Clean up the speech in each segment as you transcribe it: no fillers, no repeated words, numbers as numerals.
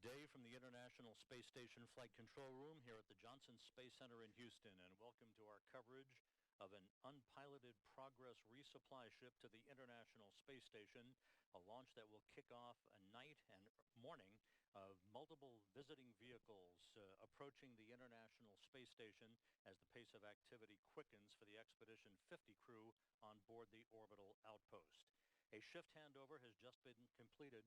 Day from the International Space Station Flight Control Room here at the Johnson Space Center in Houston, and welcome to our coverage of an unpiloted Progress resupply ship to the International Space Station, a launch that will kick off a night and morning of multiple visiting vehicles approaching the International Space Station as the pace of activity quickens for the Expedition 50 crew on board the orbital outpost. A shift handover has just been completed.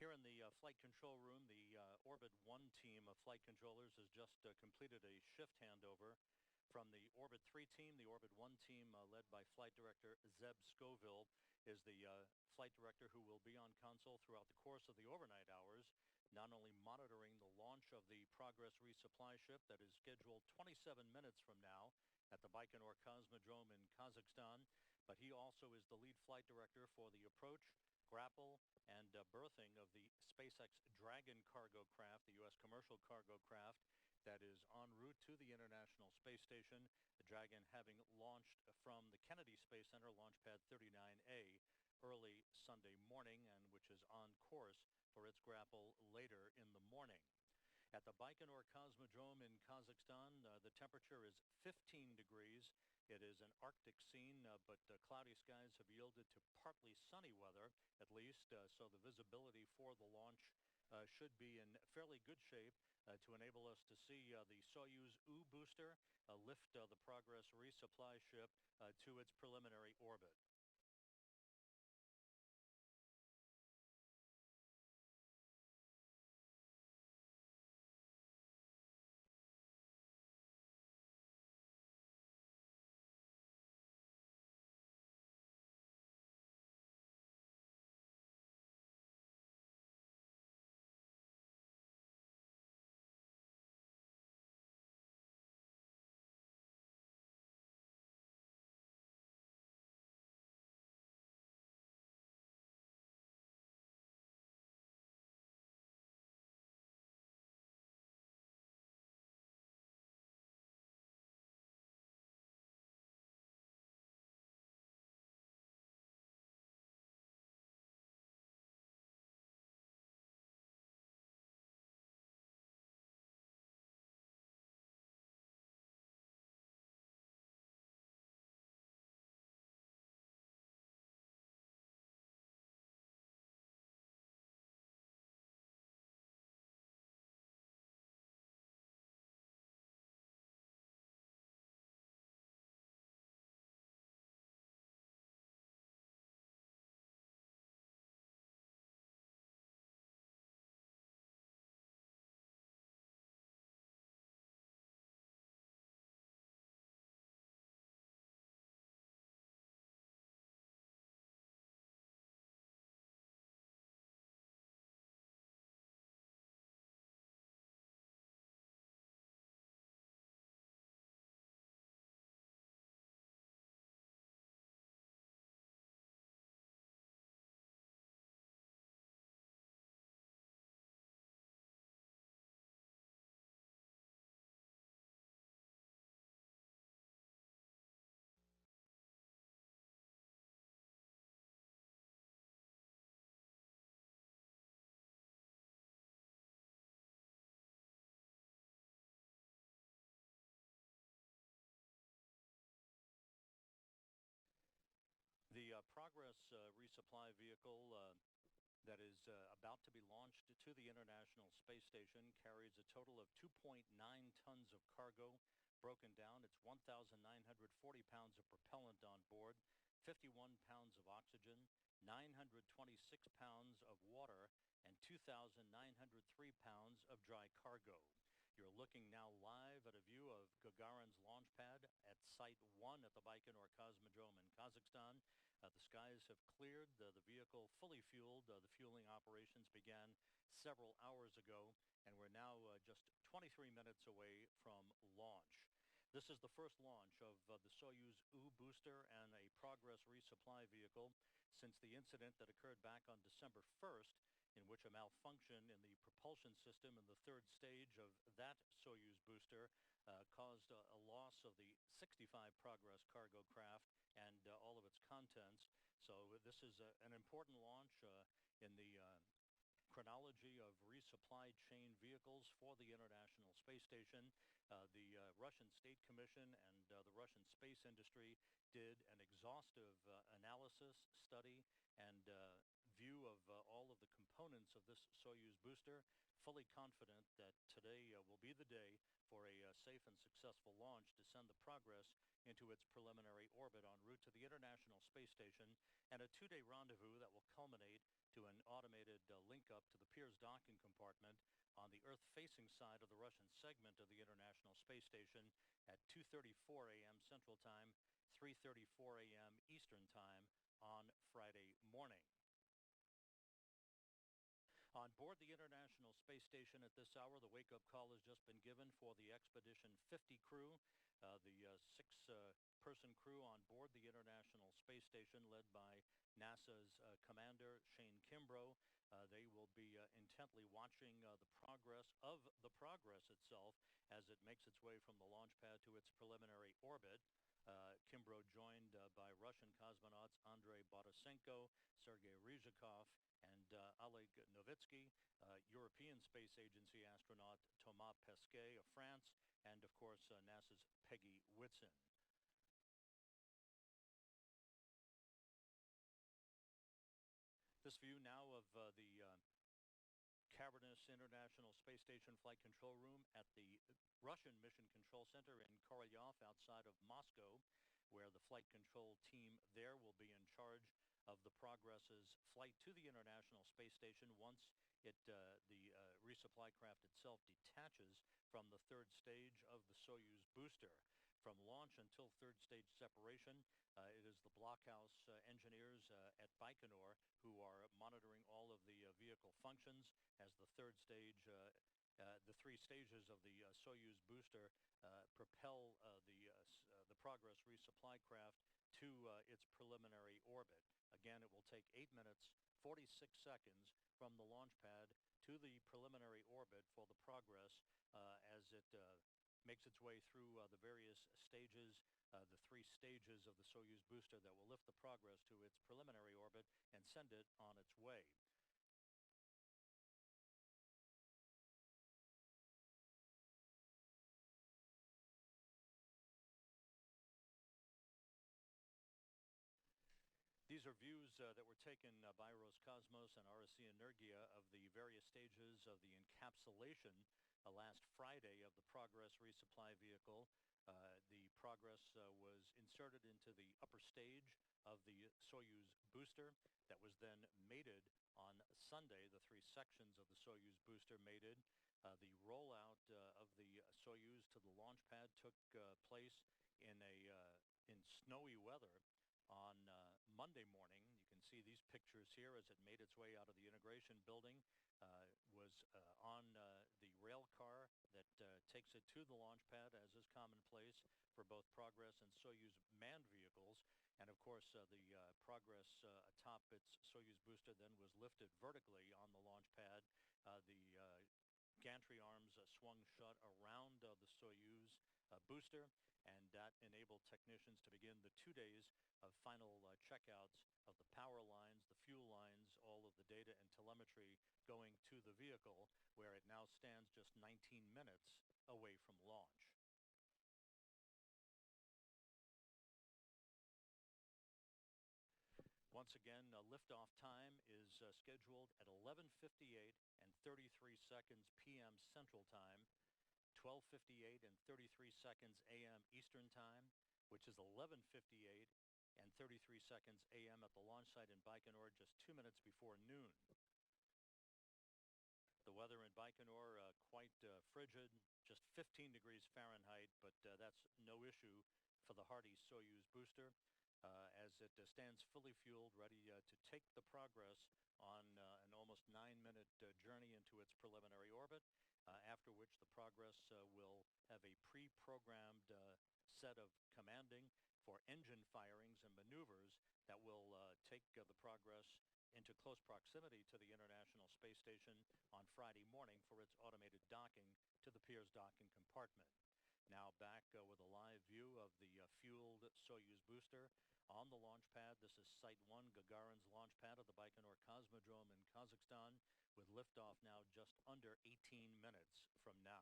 Here in the flight control room, the Orbit 1 team of flight controllers has just completed a shift handover from the Orbit 3 team. The Orbit 1 team, led by Flight Director Zeb Scoville, is the flight director who will be on console throughout the course of the overnight hours, not only monitoring the launch of the Progress resupply ship that is scheduled 27 minutes from now at the Baikonur Cosmodrome in Kazakhstan, but he also is the lead flight director for the approach, grapple, and berthing of the SpaceX Dragon cargo craft, the U.S. commercial cargo craft that is en route to the International Space Station, the Dragon having launched from the Kennedy Space Center, Launch Pad 39A, early Sunday morning, and which is on course for its grapple later in the morning. At the Baikonur Cosmodrome in Kazakhstan, the temperature is 15 degrees. It is an Arctic scene, but cloudy skies have yielded to partly sunny weather, at least, so the visibility for the launch should be in fairly good shape to enable us to see the Soyuz-U booster lift the Progress resupply ship to its preliminary orbit. The Progress resupply vehicle that is about to be launched to the International Space Station carries a total of 2.9 tons of cargo. Broken down, it's 1,940 pounds of propellant on board, 51 pounds of oxygen, 926 pounds of water, and 2,903 pounds of dry cargo. You're looking now live at a view of Gagarin's launch pad at Site 1 at the Baikonur Cosmodrome in Kazakhstan. The skies have cleared, the vehicle fully fueled. The fueling operations began several hours ago, and we're now just 23 minutes away from launch. This is the first launch of the Soyuz-U booster and a Progress resupply vehicle since the incident that occurred back on December 1st, in which a malfunction in the propulsion system in the third stage of that Soyuz booster caused a loss of the 65 Progress cargo craft and all of its contents. So this is an important launch in the chronology of resupply chain vehicles for the International Space Station. The Russian State Commission and the Russian space industry did an exhaustive analysis, study, and view of all of the components of this Soyuz booster, fully confident that today will be the day for a safe and successful launch to send the Progress into its preliminary orbit en route to the International Space Station, and a two-day rendezvous that will culminate to an automated link-up to the Pirs docking compartment on the Earth-facing side of the Russian segment of the International Space Station at 2:34 a.m. Central Time, 3:34 a.m. Eastern Time on Friday morning. On board the International Space Station at this hour, the wake-up call has just been given for the Expedition 50 crew, the six-person crew on board the International Space Station led by NASA's commander, Shane Kimbrough. They will be intently watching the progress of the Progress itself as it makes its way from the launch pad to its preliminary orbit. Kimbrough joined by Russian cosmonauts Andrei Botasenko, Sergei Ryzhikov, and Oleg Novitsky, European Space Agency astronaut Thomas Pesquet of France, and of course NASA's Peggy Whitson. This view now of the cavernous International Space Station Flight Control Room at the Russian Mission Control Center in Korolyov outside of Moscow, where the flight control team there will be in charge of the Progress's flight to the International Space Station once the resupply craft itself detaches from the third stage of the Soyuz booster. From launch until third stage separation, it is the blockhouse engineers at Baikonur who are monitoring all of the vehicle functions as the third stage, the three stages of the Soyuz booster propel the Progress resupply craft to its preliminary orbit. Again, it will take 8 minutes, 46 seconds from the launch pad to the preliminary orbit for the Progress as it makes its way through the various stages, the three stages of the Soyuz booster that will lift the Progress to its preliminary orbit and send it on its way. These are views that were taken by Roscosmos and RSC Energia of the various stages of the encapsulation last Friday of the Progress resupply vehicle. The Progress was inserted into the upper stage of the Soyuz booster that was then mated on Sunday. The three sections of the Soyuz booster mated. The rollout of the Soyuz to the launch pad took place in snowy weather on Monday morning. You can see these pictures here as it made its way out of the integration building, was on the rail car that takes it to the launch pad, as is commonplace for both Progress and Soyuz manned vehicles. And of course, the Progress atop its Soyuz booster then was lifted vertically on the launch pad. The gantry arms swung shut around the Soyuz booster, and that enabled technicians to begin the 2 days of final checkouts of the power lines, the fuel lines, all of the data and telemetry going to the vehicle, where it now stands just 19 minutes away from launch. Once again, liftoff time is scheduled at 11:58 and 33 seconds p.m. Central Time, 12:58 and 33 seconds a.m. Eastern Time, which is 11:58 and 33 seconds a.m. at the launch site in Baikonur, just 2 minutes before noon. The weather in Baikonur quite frigid, just 15 degrees Fahrenheit, but that's no issue for the hardy Soyuz booster. as it stands fully fueled, ready to take the Progress on an almost 9-minute journey into its preliminary orbit, after which the Progress will have a pre-programmed set of commanding for engine firings and maneuvers that will take the Progress into close proximity to the International Space Station on Friday morning for its automated docking to the Pirs docking compartment. Now back with a live view of the fueled Soyuz booster on the launch pad. This is Site 1, Gagarin's launch pad of the Baikonur Cosmodrome in Kazakhstan, with liftoff now just under 18 minutes from now.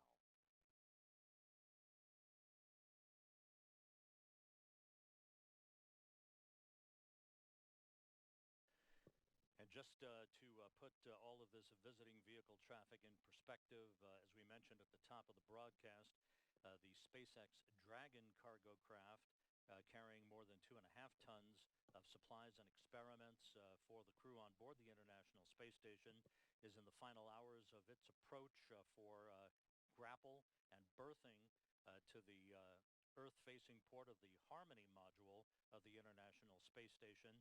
And just to put all of this visiting vehicle traffic in perspective, as we mentioned at the top of the broadcast, the SpaceX Dragon cargo craft, carrying more than 2.5 tons of supplies and experiments for the crew on board the International Space Station, is in the final hours of its approach for grapple and berthing to the Earth-facing port of the Harmony module of the International Space Station.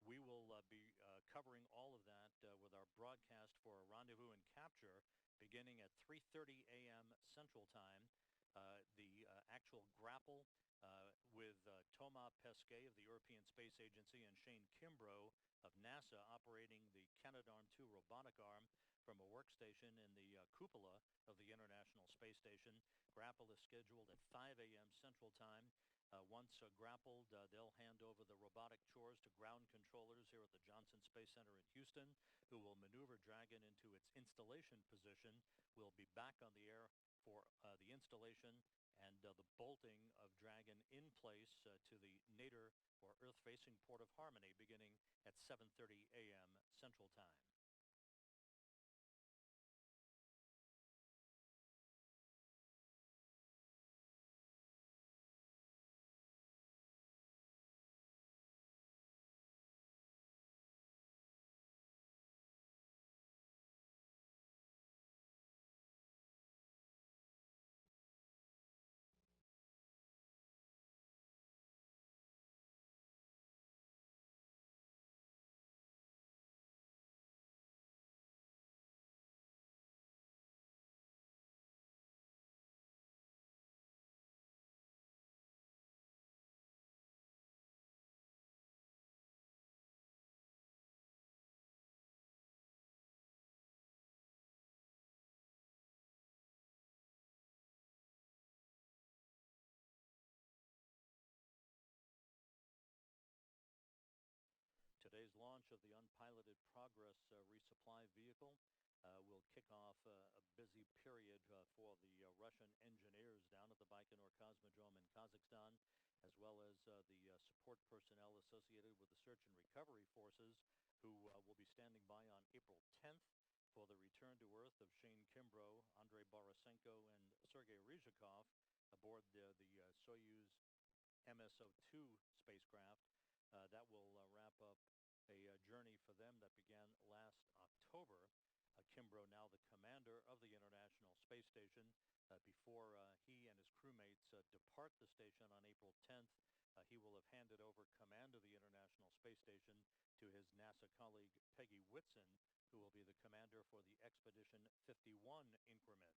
We will be covering all of that with our broadcast for a rendezvous and capture beginning at 3:30 a.m. Central Time. The actual grapple with Thomas Pesquet of the European Space Agency and Shane Kimbrough of NASA operating the Canadarm2 robotic arm from a workstation in the cupola of the International Space Station. Grapple is scheduled at 5 a.m. Central Time. Once grappled, they'll hand over the robotic chores to ground controllers here at the Johnson Space Center in Houston, who will maneuver Dragon into its installation position. We'll be back on the air for the installation and the bolting of Dragon in place to the nadir or Earth-facing port of Harmony beginning at 7:30 a.m. Central Time. Today's launch of the unpiloted Progress resupply vehicle will kick off a busy period for the Russian engineers down at the Baikonur Cosmodrome in Kazakhstan, as well as the support personnel associated with the search and recovery forces, who will be standing by on April 10th for the return to Earth of Shane Kimbrough, Andrei Borisenko, and Sergei Ryzhikov aboard the Soyuz MSO-2 spacecraft. That will wrap up a journey for them that began last October. Kimbrough, now the commander of the International Space Station, before he and his crewmates depart the station on April 10th, he will have handed over command of the International Space Station to his NASA colleague Peggy Whitson, who will be the commander for the Expedition 51 increment.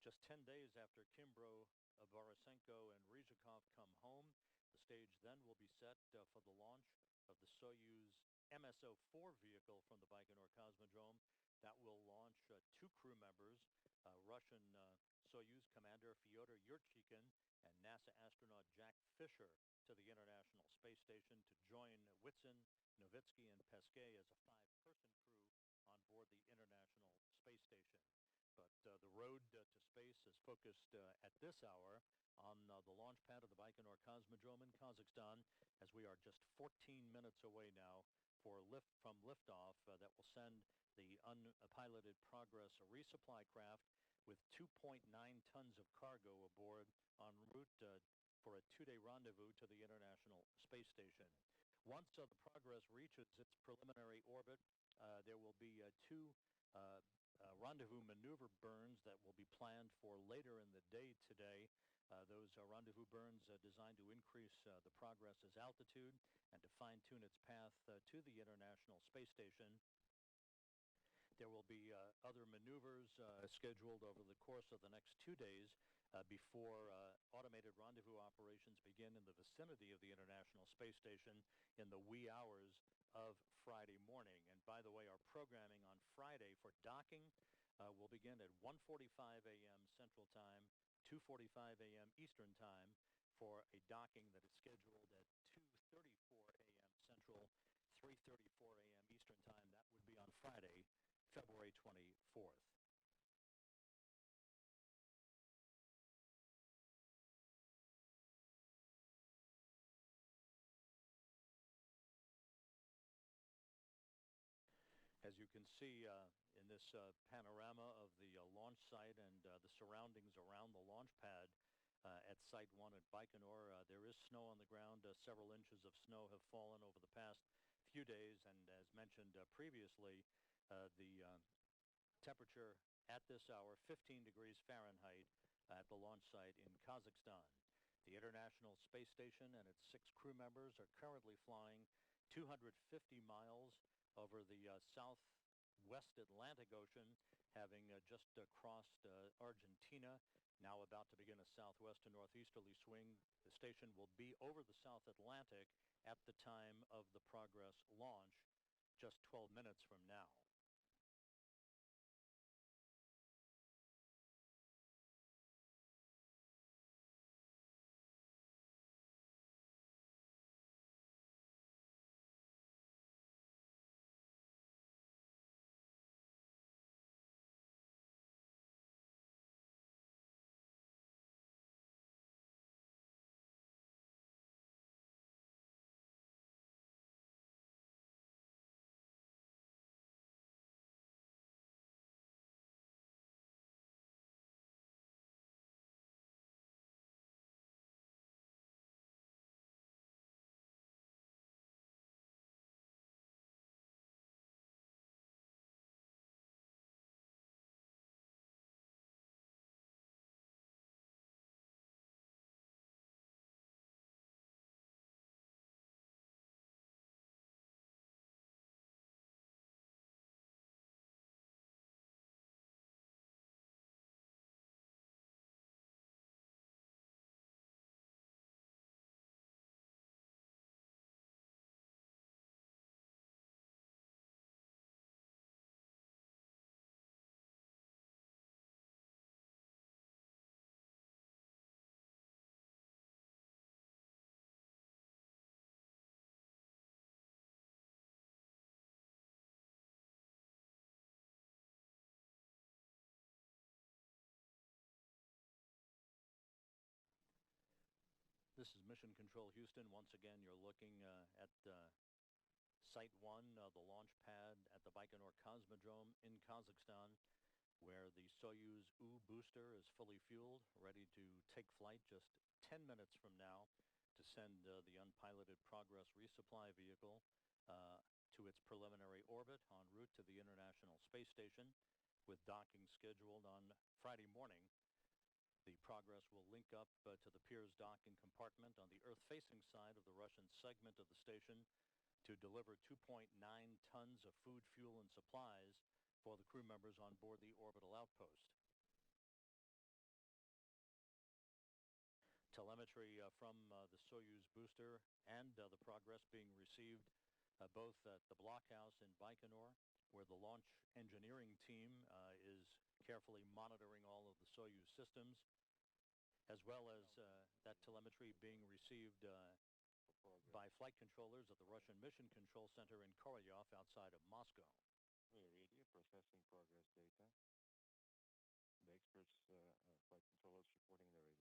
Just 10 days after Kimbrough, Borisenko, and Ryzhikov come home, the stage then will be set for the launch of the Soyuz MSO-4 vehicle from the Baikonur Cosmodrome. That will launch two crew members, Russian Soyuz commander Fyodor Yurchikhin and NASA astronaut Jack Fisher, to the International Space Station to join Whitson, Novitsky, and Pesquet as a five-person crew on board the International Space Station. But the road to space is focused at this hour on the launch pad of the Baikonur Cosmodrome in Kazakhstan, as we are just 14 minutes away now from liftoff that will send the unpiloted Progress resupply craft with 2.9 tons of cargo aboard en route for a two-day rendezvous to the International Space Station. Once the Progress reaches its preliminary orbit, there will be two rendezvous maneuver burns that will be planned for later in the day today. Those rendezvous burns designed to increase the progress's altitude and to fine-tune its path to the International Space Station. There will be other maneuvers scheduled over the course of the next 2 days before automated rendezvous operations begin in the vicinity of the International Space Station in the wee hours of Friday morning. And by the way, our programming on Friday for docking will begin at 1:45 a.m. Central Time, 2:45 a.m. Eastern Time, for a docking that is scheduled at 2:34 a.m. Central, 3:34 a.m. Eastern Time. That would be on Friday, February 24th. As you can see in this panorama of the launch site and the surroundings around the launch pad at Site 1 at Baikonur, there is snow on the ground. Several inches of snow have fallen over the past few days, and as mentioned previously, the temperature at this hour, 15 degrees Fahrenheit at the launch site in Kazakhstan. The International Space Station and its 6 crew members are currently flying 250 miles over the southwest Atlantic Ocean, having just crossed Argentina, now about to begin a southwest to northeasterly swing. The station will be over the South Atlantic at the time of the Progress launch, just 12 minutes from now. This is Mission Control Houston. Once again, you're looking at Site 1, the launch pad at the Baikonur Cosmodrome in Kazakhstan, where the Soyuz-U booster is fully fueled, ready to take flight just 10 minutes from now to send the unpiloted Progress resupply vehicle to its preliminary orbit en route to the International Space Station, with docking scheduled on Friday morning. The Progress will link up to the Pirs docking compartment on the Earth-facing side of the Russian segment of the station to deliver 2.9 tons of food, fuel, and supplies for the crew members on board the orbital outpost. Telemetry from the Soyuz booster and the Progress being received both at the blockhouse in Baikonur, where the launch engineering team is carefully monitoring all of the Soyuz systems, as well as that telemetry being received by flight controllers at the Russian Mission Control Center in Korolyov outside of Moscow. We are ready, processing Progress data. The experts, flight controllers reporting their readiness for the compass.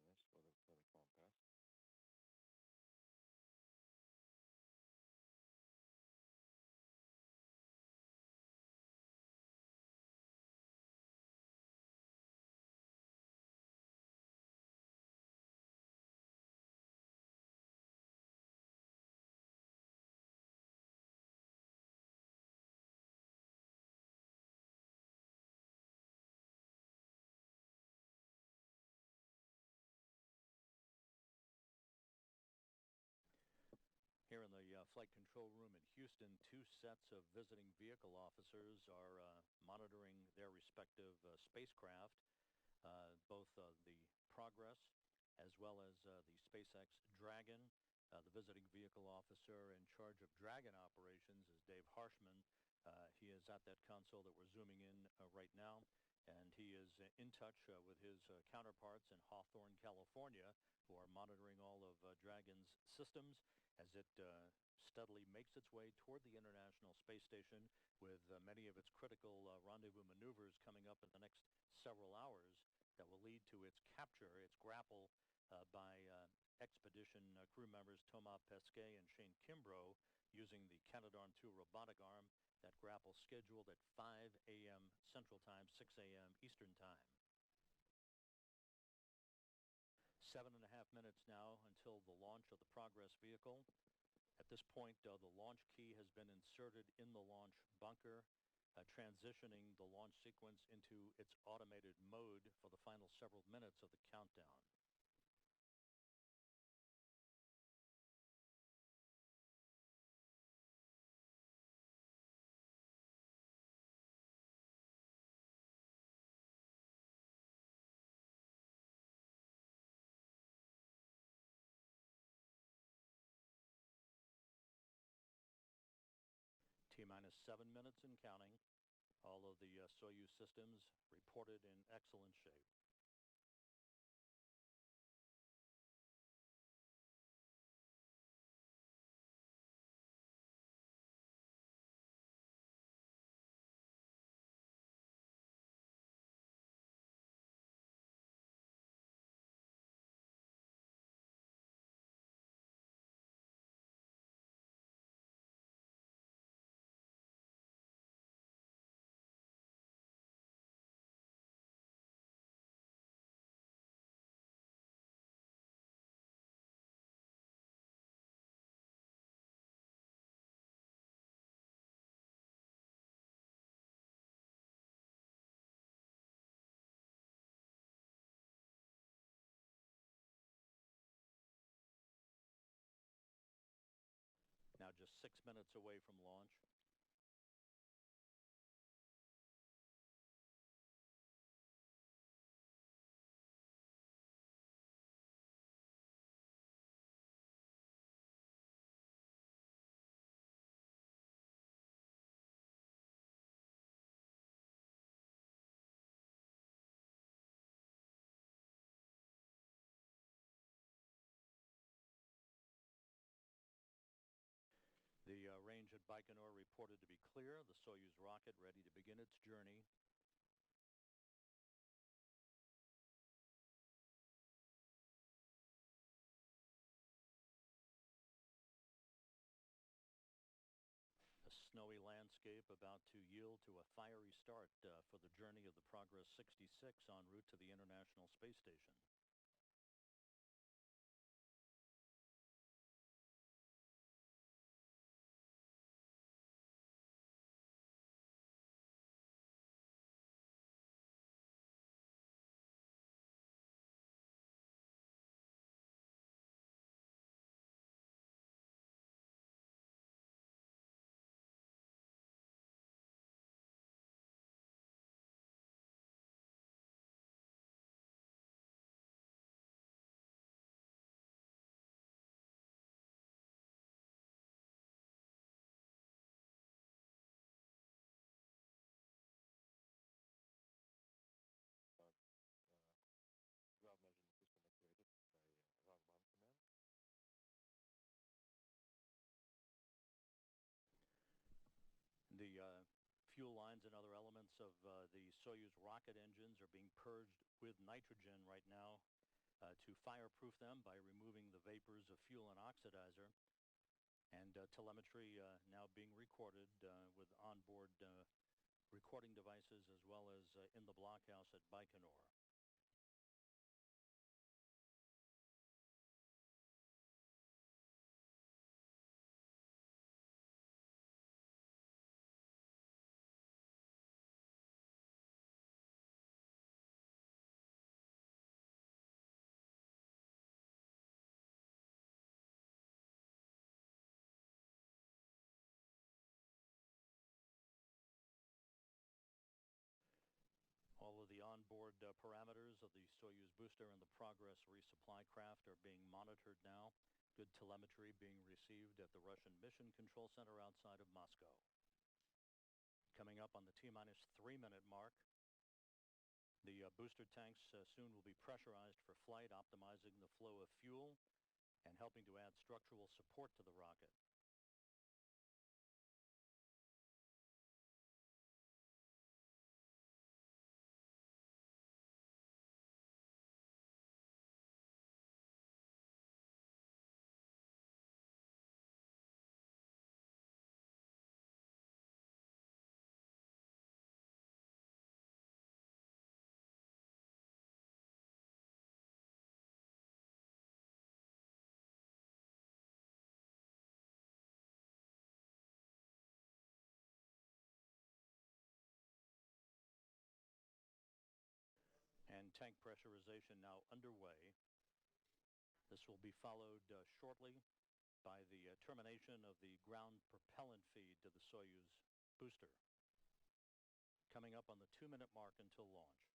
flight control room in Houston, two sets of visiting vehicle officers are monitoring their respective spacecraft, both the Progress as well as the SpaceX Dragon. The visiting vehicle officer in charge of Dragon operations is Dave Harshman. He is at that console that we're zooming in right now, and he is in touch with his counterparts in Hawthorne, California, who are monitoring all of Dragon's systems as it steadily makes its way toward the International Space Station, with many of its critical rendezvous maneuvers coming up in the next several hours that will lead to its capture, its grapple by expedition crew members Thomas Pesquet and Shane Kimbrough using the Canadarm2 robotic arm. That grapple scheduled at 5 a.m. Central Time, 6 a.m. Eastern Time. 7.5 minutes now until the launch of the Progress vehicle. At this point, the launch key has been inserted in the launch bunker, transitioning the launch sequence into its automated mode for the final several minutes of the countdown. T-minus 7 minutes and counting. All of the Soyuz systems reported in excellent shape. Now just 6 minutes away from launch. The range at Baikonur reported to be clear. The Soyuz rocket ready to begin its journey. A snowy landscape about to yield to a fiery start for the journey of the Progress 66 en route to the International Space Station. Ground measurement system activated by round 1 command. The fuel lines and other elements of the Soyuz rocket engines are being purged with nitrogen right now to fireproof them by removing the vapors of fuel and oxidizer. And telemetry now being recorded with onboard recording devices as well as in the blockhouse at Baikonur. onboard parameters of the Soyuz booster and the Progress resupply craft are being monitored now. Good telemetry being received at the Russian Mission Control Center outside of Moscow. Coming up on the T-minus 3-minute mark, the booster tanks soon will be pressurized for flight, optimizing the flow of fuel and helping to add structural support to the rocket. And tank pressurization now underway. This will be followed shortly by the termination of the ground propellant feed to the Soyuz booster. Coming up on the 2-minute mark until launch.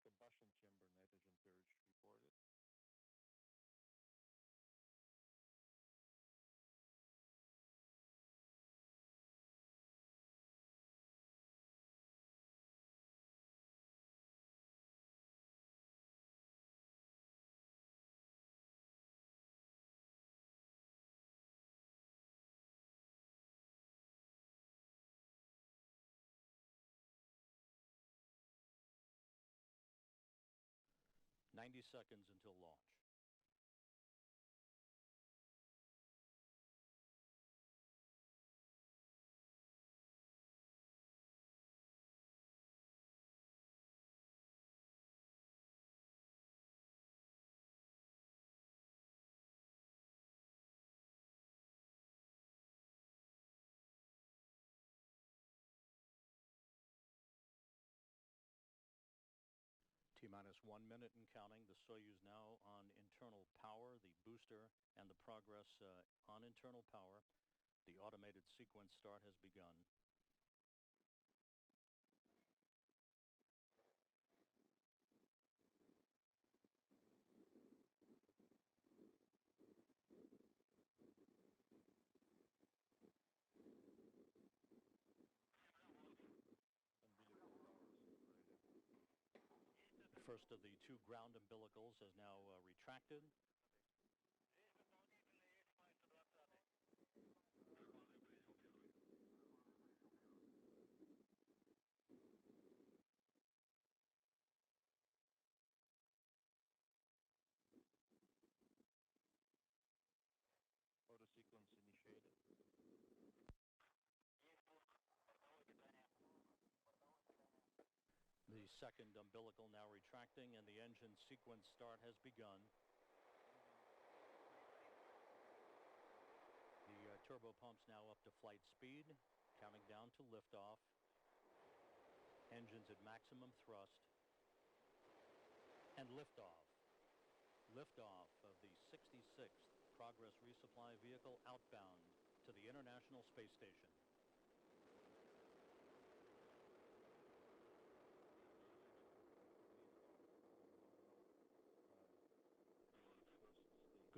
Combustion chamber nitrogen purge reported. "90 seconds until launch. T-minus 1 minute and counting. The Soyuz now on internal power, the booster and the Progress on internal power. The automated sequence start has begun. The first of the 2 ground umbilicals has now retracted. Auto sequence initiated. The second umbilical now retracting, and the engine sequence start has begun. The turbo pumps now up to flight speed, counting down to liftoff. Engines at maximum thrust. And liftoff. Liftoff of the 66th Progress resupply vehicle outbound to the International Space Station.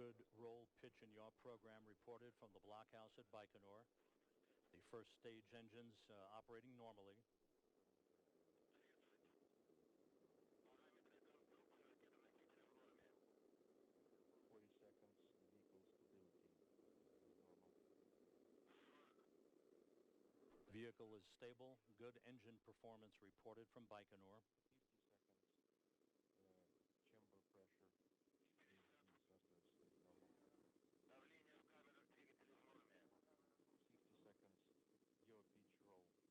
Good roll, pitch, and yaw program reported from the blockhouse at Baikonur. The first stage engines operating normally. 40 seconds, vehicle stability is normal. Vehicle is stable. Good engine performance reported from Baikonur. 50 seconds, chamber pressure is normal. 60 seconds, yaw pitch roll normal.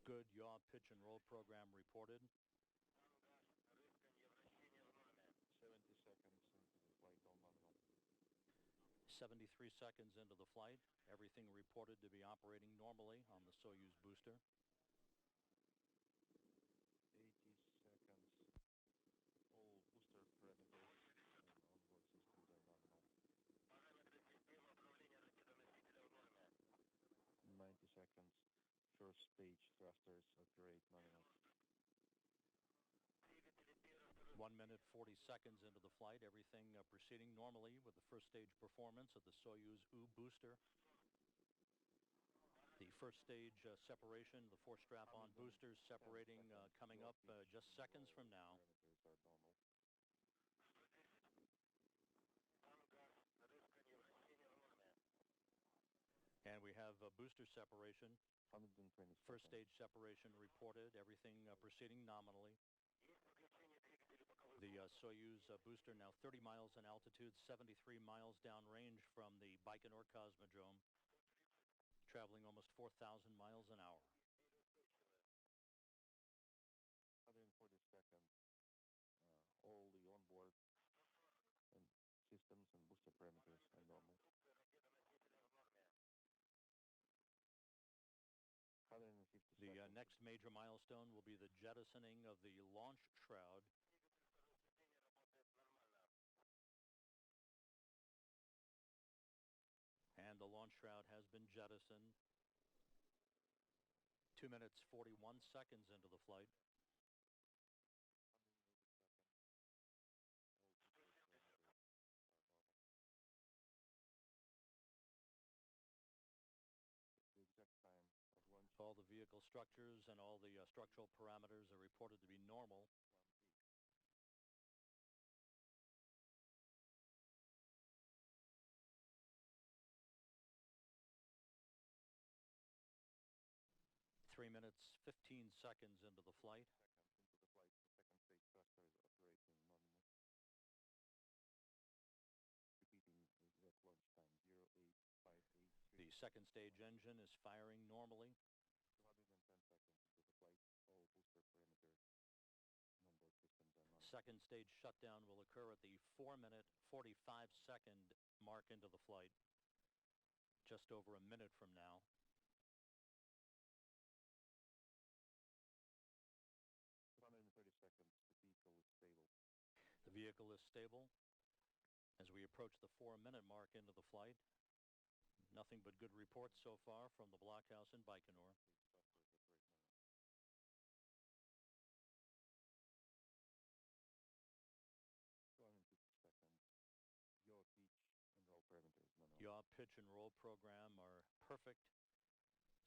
Good yaw, pitch, and roll program reported. 70 seconds into the flight, all nominal. 73 seconds into the flight. Everything reported to be operating normally on the Soyuz booster. 80 seconds, all booster parameters and onboard systems are nominal. first stage thrusters operate nominal. 1 minute 40 seconds into the flight, everything proceeding normally with the first stage performance of the Soyuz-U booster. The first stage separation, the 4 strap-on boosters separating coming up just seconds from now. And we have booster separation. 120 First stage separation reported, everything proceeding nominally. The Soyuz booster now 30 miles in altitude, 73 miles downrange from the Baikonur Cosmodrome, traveling almost 4,000 miles an hour. 140 seconds. All the onboard and systems and booster parameters are normal. 150 The seconds. next major milestone will be the jettisoning of the launch shroud. And the launch shroud has been jettisoned. 2 minutes 41 seconds into the flight. The exact time of launch. All the vehicle structures and all the structural parameters are reported to be normal. 3 minutes 15 seconds into the flight. The second stage thruster is operating nominally. Repeating exact launch time 08583. The second stage engine is firing normally. 210 seconds into the flight. All booster parameters and onboard systems are normal. Second stage shutdown will occur at the 4 minute 45 second mark into the flight, just over a minute from now. 230 seconds. The vehicle is stable. The vehicle is stable. As we approach the 4 minute mark into the flight, nothing but good reports so far from the blockhouse in Baikonur. 250 seconds. Yaw, pitch, and roll parameters normal. Yaw, pitch, and roll program are perfect.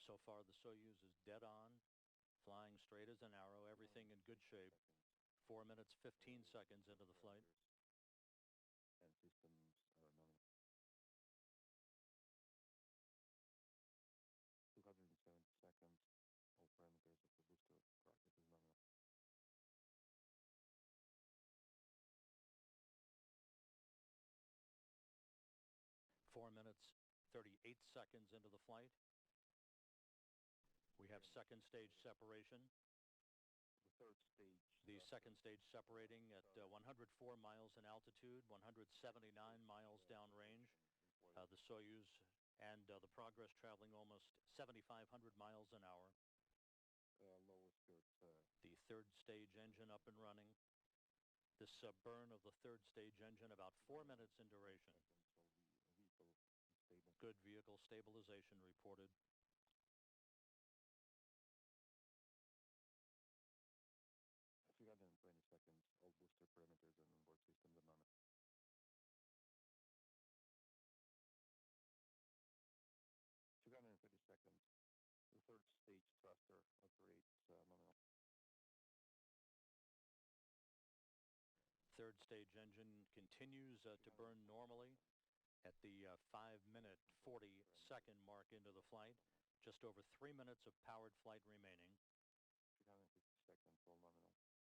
So far, the Soyuz is dead on, flying straight as an arrow, everything in good shape. 4 minutes 15 seconds into the flight. And systems are normal. 270 seconds. All parameters of the booster rocket is normal. 4 minutes 38 seconds into the flight. We have second stage separation. The third stage. The second stage separating at 104 miles in altitude, 179 miles downrange. The Soyuz and the Progress traveling almost 7,500 miles an hour. Lowest third. The third stage engine up and running. This burn of the third stage engine about 4 minutes in duration. Good vehicle stabilization reported. 320 seconds. All booster parameters and onboard systems are normal. 230 seconds. The third stage thruster operates nominal. Third stage engine continues to burn normally at the 5 minute 40 second mark into the flight. Just over 3 minutes of powered flight remaining. 350 seconds, all nominal.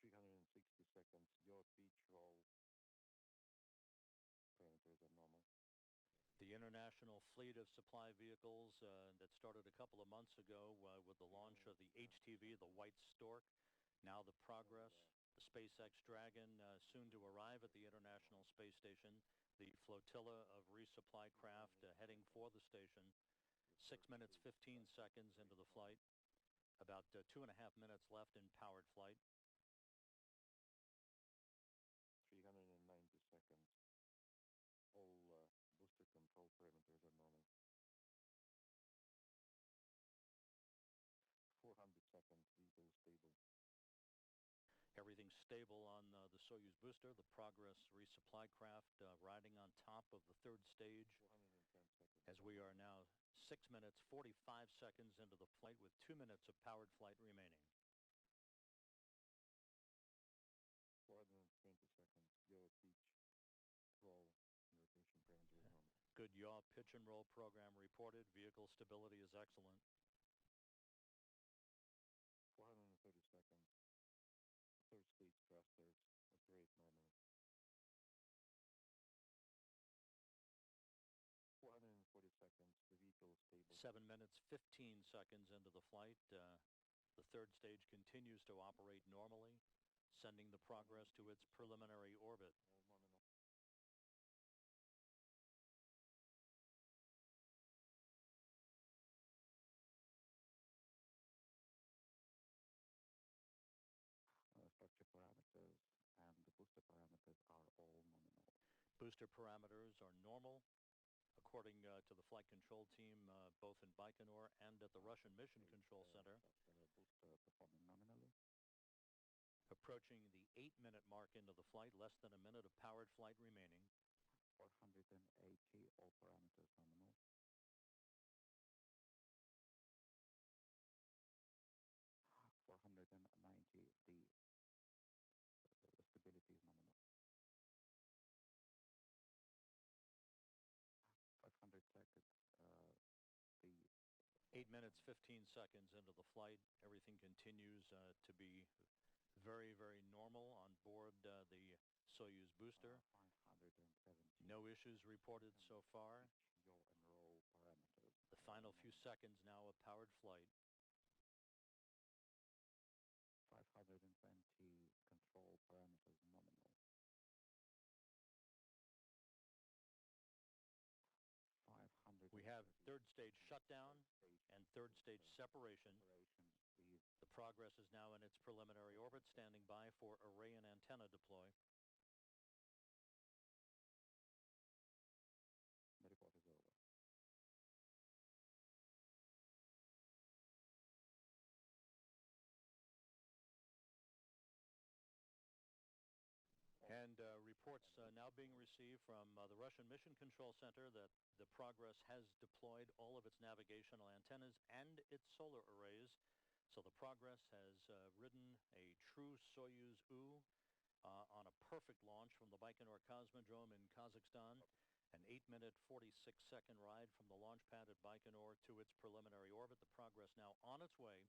360 seconds. Yaw, pitch, roll parameters are normal. The international fleet of supply vehicles that started a couple of months ago with the launch of the HTV, the White Stork, now the Progress, the SpaceX Dragon, soon to arrive at the International Space Station, the flotilla of resupply craft heading for the station. 6 minutes 15 seconds into the flight, about 2.5 minutes left in powered flight. 390 seconds. parameters are normal. 400 seconds, vehicle stable. Everything's stable on the Soyuz booster. The Progress resupply craft riding on top of the third stage 410 seconds. as we are now 6 minutes 45 seconds into the flight with 2 minutes of powered flight remaining. 420 seconds. Yaw, pitch, roll, and rotation parameters normal. Good yaw, pitch, and roll program reported. Vehicle stability is excellent. 430 seconds. Third stage thrusters operate normally. 440 seconds. The vehicle is stable. 7 minutes 15 seconds into the flight. The third stage continues to operate normally, sending the Progress to its preliminary orbit. All nominal. Structure parameters and the booster parameters are all nominal. Booster parameters are normal, according to the flight control team, both in Baikonur and at the Russian Mission Control Center. Booster performing nominally. Approaching the 8-minute mark into the flight, less than a minute of powered flight remaining. 480, all parameters nominal. 490, the stability is nominal. 500 seconds, the 8 minutes 15 seconds into the flight, everything continues to be very, very normal on board the Soyuz booster. 570. No issues reported so far. Yaw and roll parameters. The final few seconds now of powered flight. 520 control parameters nominal. 500. We have third stage shutdown and third stage separation. Speed. The Progress is now in its preliminary orbit, standing by for array and antenna deploy. Report is over. And reports now being received from the Russian Mission Control Center that the Progress has deployed all of its navigational antennas and its solar arrays. So the Progress has ridden a true Soyuz-U on a perfect launch from the Baikonur Cosmodrome in Kazakhstan. An 8-minute 46-second ride from the launch pad at Baikonur to its preliminary orbit. The Progress now on its way,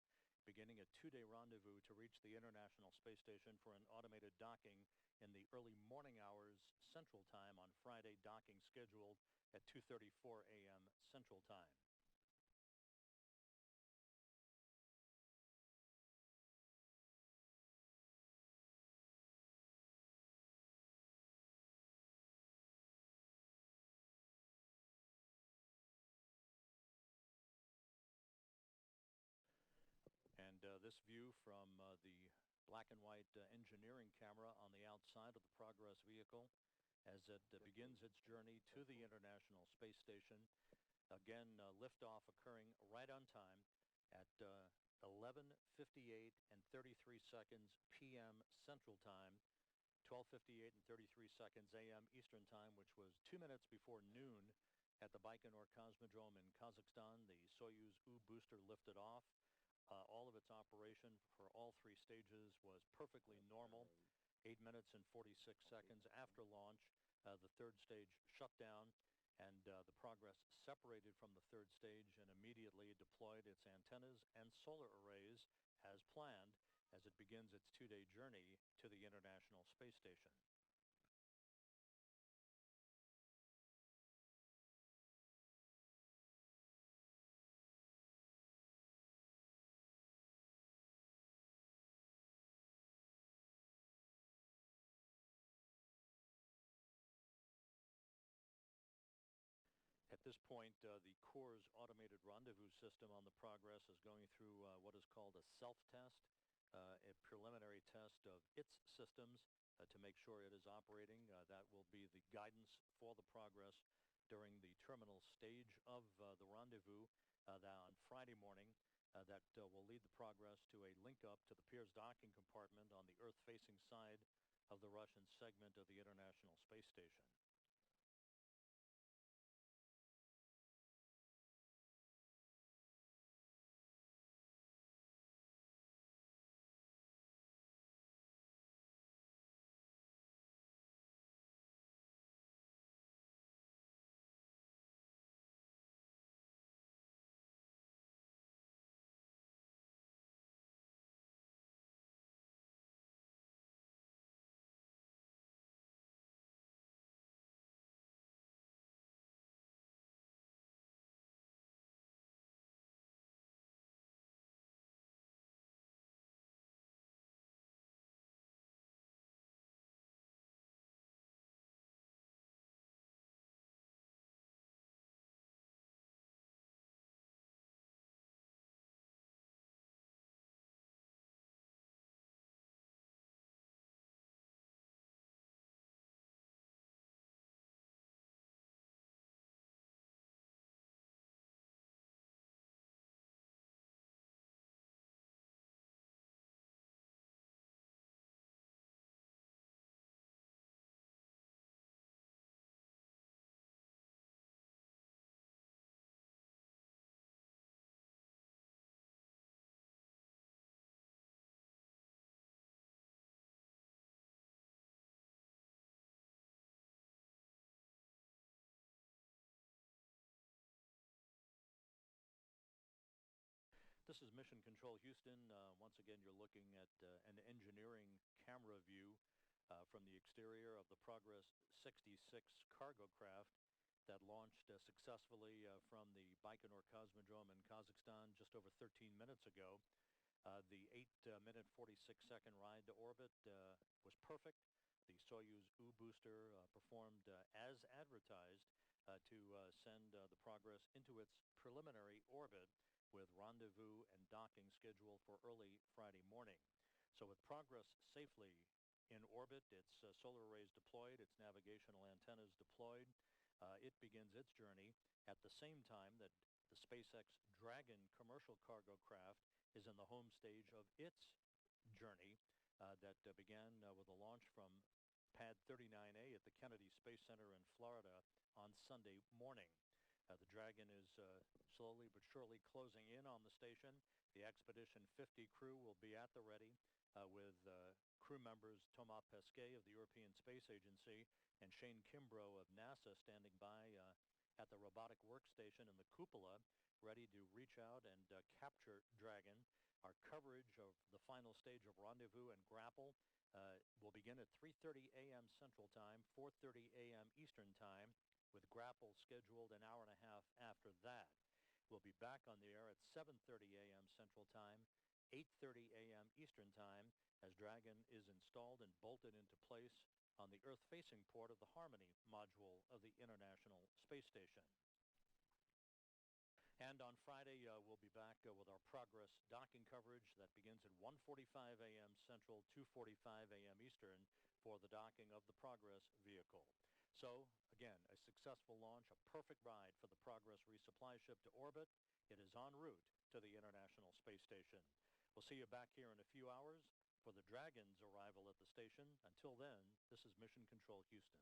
beginning a 2-day rendezvous to reach the International Space Station for an automated docking in the early morning hours Central Time on Friday, docking scheduled at 2:34 a.m. Central Time. And this view from the black and white engineering camera on the outside of the Progress vehicle as it begins its journey to the International Space Station. Again, liftoff occurring right on time at 11:58 and 33 seconds p.m. Central Time, 12:58 and 33 seconds a.m. Eastern Time, which was 2 minutes before noon at the Baikonur Cosmodrome in Kazakhstan. The Soyuz-U booster lifted off. All of its operation for all three stages was perfectly normal. 8 minutes and 46 seconds after launch, the third stage shut down, and the Progress separated from the third stage and immediately deployed its antennas and solar arrays as planned as it begins its 2-day journey to the International Space Station. At this point, the Corps' automated rendezvous system on the Progress is going through what is called a self-test, a preliminary test of its systems to make sure it is operating. That will be the guidance for the Progress during the terminal stage of the rendezvous on Friday morning that will lead the Progress to a link-up to the Pirs docking compartment on the Earth-facing side of the Russian segment of the International Space Station. This is Mission Control Houston. Once again, you're looking at an engineering camera view from the exterior of the Progress 66 cargo craft that launched successfully from the Baikonur Cosmodrome in Kazakhstan just over 13 minutes ago. The 8-minute 46-second ride to orbit was perfect. The Soyuz-U booster performed as advertised to send the Progress into its preliminary orbit with rendezvous and docking scheduled for early Friday morning. So with Progress safely in orbit, its solar arrays deployed, its navigational antennas deployed, it begins its journey at the same time that the SpaceX Dragon commercial cargo craft is in the home stage of its journey that began with a launch from Pad 39A at the Kennedy Space Center in Florida on Sunday morning. The Dragon is slowly but surely closing in on the station. The Expedition 50 crew will be at the ready with crew members Thomas Pesquet of the European Space Agency and Shane Kimbrough of NASA standing by at the robotic workstation in the cupola, ready to reach out and capture Dragon. Our coverage of the final stage of rendezvous and grapple will begin at 3:30 a.m. Central Time, 4:30 a.m. Eastern Time, with grapple scheduled an hour and a half after that. We'll be back on the air at 7:30 a.m. Central Time, 8:30 a.m. Eastern Time, as Dragon is installed and bolted into place on the Earth-facing port of the Harmony module of the International Space Station. And on Friday, we'll be back with our Progress docking coverage that begins at 1:45 a.m. Central, 2:45 a.m. Eastern for the docking of the Progress vehicle. So, again, a successful launch, a perfect ride for the Progress resupply ship to orbit. It is en route to the International Space Station. We'll see you back here in a few hours for the Dragon's arrival at the station. Until then, this is Mission Control Houston.